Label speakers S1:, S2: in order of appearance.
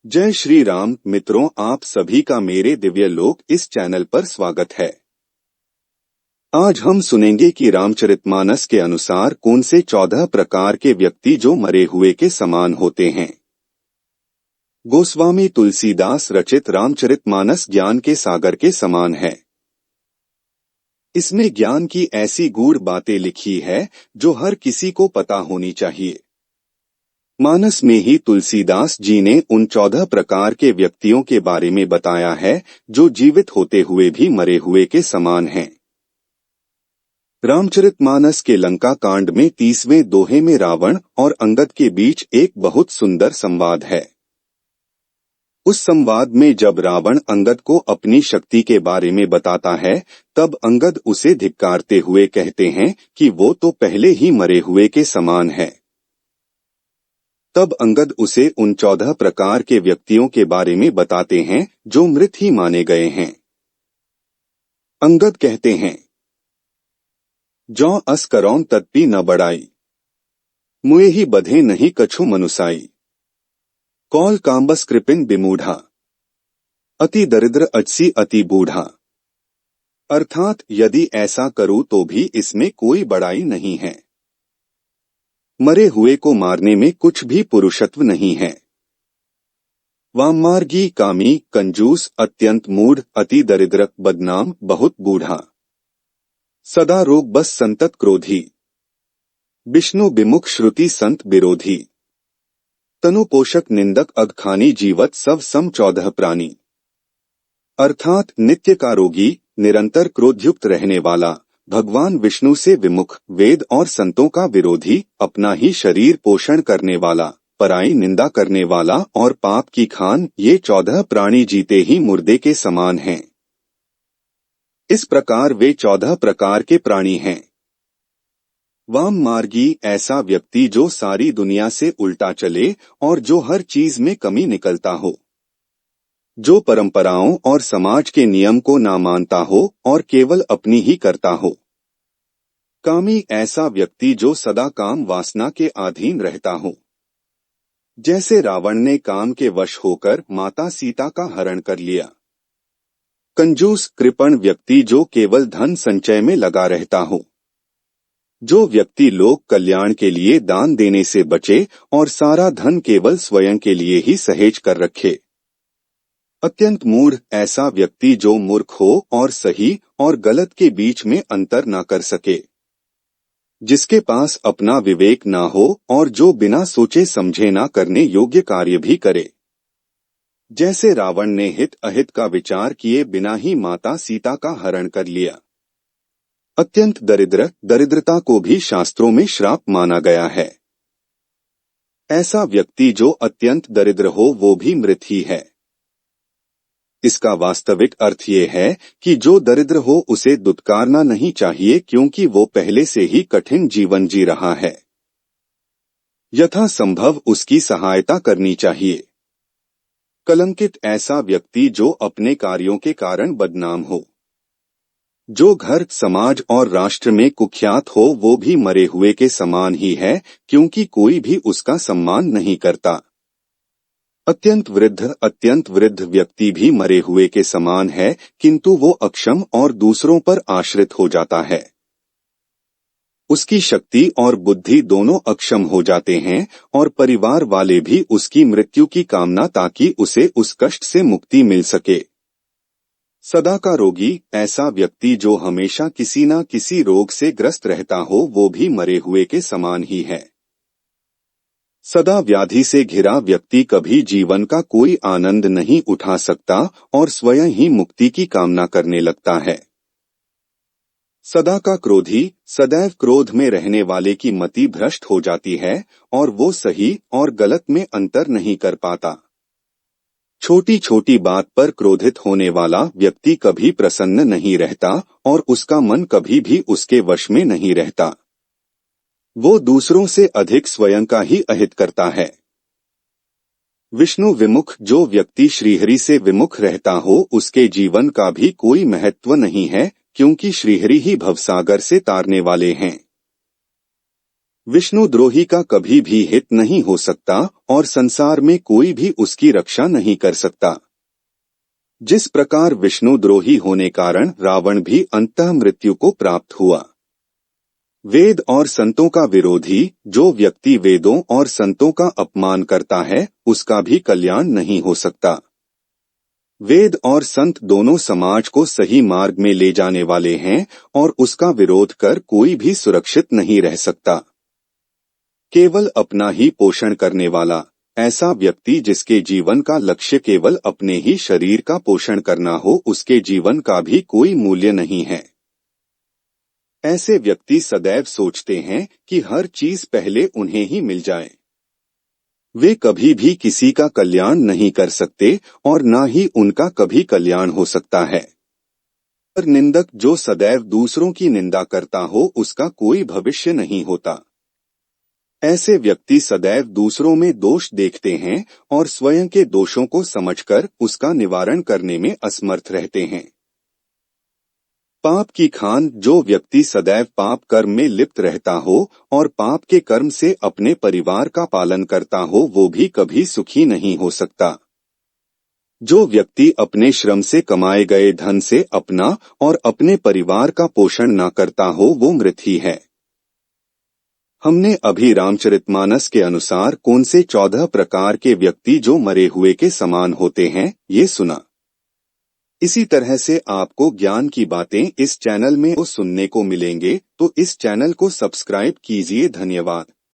S1: जय श्री राम मित्रों, आप सभी का मेरे दिव्य लोक इस चैनल पर स्वागत है। आज हम सुनेंगे कि रामचरितमानस के अनुसार कौन से 14 प्रकार के व्यक्ति जो मरे हुए के समान होते हैं। गोस्वामी तुलसीदास रचित रामचरितमानस ज्ञान के सागर के समान है। इसमें ज्ञान की ऐसी गूढ़ बातें लिखी है जो हर किसी को पता होनी चाहिए। मानस में ही तुलसीदास जी ने उन 14 प्रकार के व्यक्तियों के बारे में बताया है जो जीवित होते हुए भी मरे हुए के समान हैं। रामचरितमानस के लंका कांड में 30वें दोहे में रावण और अंगद के बीच एक बहुत सुंदर संवाद है। उस संवाद में जब रावण अंगद को अपनी शक्ति के बारे में बताता है, तब अंगद उसे धिक्कारते हुए कहते हैं कि वो तो पहले ही मरे हुए के समान है। तब अंगद उसे उन 14 प्रकार के व्यक्तियों के बारे में बताते हैं जो मृत ही माने गए हैं। अंगद कहते हैं, जौ अस करौं तत्पी न बढ़ाई, मुए ही बधे नहीं कछु मनुसाई, कौल काम्बस कृपिन बिमूढ़ा, अति दरिद्र अजसी अति बूढ़ा। अर्थात यदि ऐसा करूं तो भी इसमें कोई बड़ाई नहीं है। मरे हुए को मारने में कुछ भी पुरुषत्व नहीं है। वाममार्गी, कामी, कंजूस, अत्यंत मूढ़, अति दरिद्र, बदनाम, बहुत बूढ़ा, सदा रोग बस संतत क्रोधी, विष्णु विमुख श्रुति संत विरोधी, तनु पोषक निंदक अगखानी, जीवत सब सम 14 प्राणी। अर्थात नित्य का रोगी, निरंतर क्रोधयुक्त रहने वाला, भगवान विष्णु से विमुख, वेद और संतों का विरोधी, अपना ही शरीर पोषण करने वाला, पराई निंदा करने वाला और पाप की खान, ये 14 प्राणी जीते ही मुर्दे के समान हैं। इस प्रकार वे 14 प्रकार के प्राणी हैं। वाम मार्गी, ऐसा व्यक्ति जो सारी दुनिया से उल्टा चले और जो हर चीज में कमी निकलता हो, जो परंपराओं और समाज के नियम को ना मानता हो और केवल अपनी ही करता हो। कामी, ऐसा व्यक्ति जो सदा काम वासना के अधीन रहता हो, जैसे रावण ने काम के वश होकर माता सीता का हरण कर लिया। कंजूस, कृपण व्यक्ति जो केवल धन संचय में लगा रहता हो, जो व्यक्ति लोक कल्याण के लिए दान देने से बचे और सारा धन केवल स्वयं के लिए ही सहेज कर रखे। अत्यंत मूढ़, ऐसा व्यक्ति जो मूर्ख हो और सही और गलत के बीच में अंतर ना कर सके, जिसके पास अपना विवेक ना हो और जो बिना सोचे समझे ना करने योग्य कार्य भी करे। जैसे रावण ने हित अहित का विचार किए बिना ही माता सीता का हरण कर लिया। अत्यंत दरिद्र, दरिद्रता को भी शास्त्रों में श्राप माना गया है। ऐसा व्यक्ति जो अत्यंत दरिद्र हो वो भी मृत ही है। इसका वास्तविक अर्थ ये है कि जो दरिद्र हो उसे दुत्कारना नहीं चाहिए, क्योंकि वो पहले से ही कठिन जीवन जी रहा है। यथासंभव उसकी सहायता करनी चाहिए। कलंकित, ऐसा व्यक्ति जो अपने कार्यों के कारण बदनाम हो, जो घर, समाज और राष्ट्र में कुख्यात हो, वो भी मरे हुए के समान ही है, क्योंकि कोई भी उसका सम्मान नहीं करता। अत्यंत वृद्ध व्यक्ति भी मरे हुए के समान है, किंतु वो अक्षम और दूसरों पर आश्रित हो जाता है। उसकी शक्ति और बुद्धि दोनों अक्षम हो जाते हैं और परिवार वाले भी उसकी मृत्यु की कामना, ताकि उसे उस कष्ट से मुक्ति मिल सके। सदा का रोगी, ऐसा व्यक्ति जो हमेशा किसी न किसी रोग से ग्रस्त रहता हो, वो भी मरे हुए के समान ही है। सदा व्याधि से घिरा व्यक्ति कभी जीवन का कोई आनंद नहीं उठा सकता और स्वयं ही मुक्ति की कामना करने लगता है। सदा का क्रोधी, सदैव क्रोध में रहने वाले की मति भ्रष्ट हो जाती है और वो सही और गलत में अंतर नहीं कर पाता। छोटी छोटी बात पर क्रोधित होने वाला व्यक्ति कभी प्रसन्न नहीं रहता और उसका मन कभी भी उसके वश में नहीं रहता। वो दूसरों से अधिक स्वयं का ही अहित करता है। विष्णु विमुख, जो व्यक्ति श्रीहरि से विमुख रहता हो, उसके जीवन का भी कोई महत्व नहीं है, क्योंकि श्रीहरि ही भवसागर से तारने वाले हैं। विष्णुद्रोही का कभी भी हित नहीं हो सकता और संसार में कोई भी उसकी रक्षा नहीं कर सकता। जिस प्रकार विष्णुद्रोही होने कारण रावण भी अंततः मृत्यु को प्राप्त हुआ। वेद और संतों का विरोधी जो व्यक्ति वेदों और संतों का अपमान करता है उसका भी कल्याण नहीं हो सकता। वेद और संत दोनों समाज को सही मार्ग में ले जाने वाले हैं और उसका विरोध कर कोई भी सुरक्षित नहीं रह सकता। केवल अपना ही पोषण करने वाला ऐसा व्यक्ति जिसके जीवन का लक्ष्य केवल अपने ही शरीर का पोषण करना हो उसके जीवन का भी कोई मूल्य नहीं है। ऐसे व्यक्ति सदैव सोचते हैं कि हर चीज पहले उन्हें ही मिल जाए। वे कभी भी किसी का कल्याण नहीं कर सकते और न ही उनका कभी कल्याण हो सकता है। पर निंदक जो सदैव दूसरों की निंदा करता हो उसका कोई भविष्य नहीं होता। ऐसे व्यक्ति सदैव दूसरों में दोष देखते हैं और स्वयं के दोषों को समझकर उसका निवारण करने में असमर्थ रहते हैं। पाप की खान जो व्यक्ति सदैव पाप कर्म में लिप्त रहता हो और पाप के कर्म से अपने परिवार का पालन करता हो वो भी कभी सुखी नहीं हो सकता। जो व्यक्ति अपने श्रम से कमाए गए धन से अपना और अपने परिवार का पोषण न करता हो वो मृत ही है। हमने अभी रामचरितमानस के अनुसार कौन से 14 प्रकार के व्यक्ति जो मरे हुए के समान होते हैं ये सुना। इसी तरह से आपको ज्ञान की बातें इस चैनल में सुनने को मिलेंगे तो इस चैनल को सब्सक्राइब कीजिए। धन्यवाद।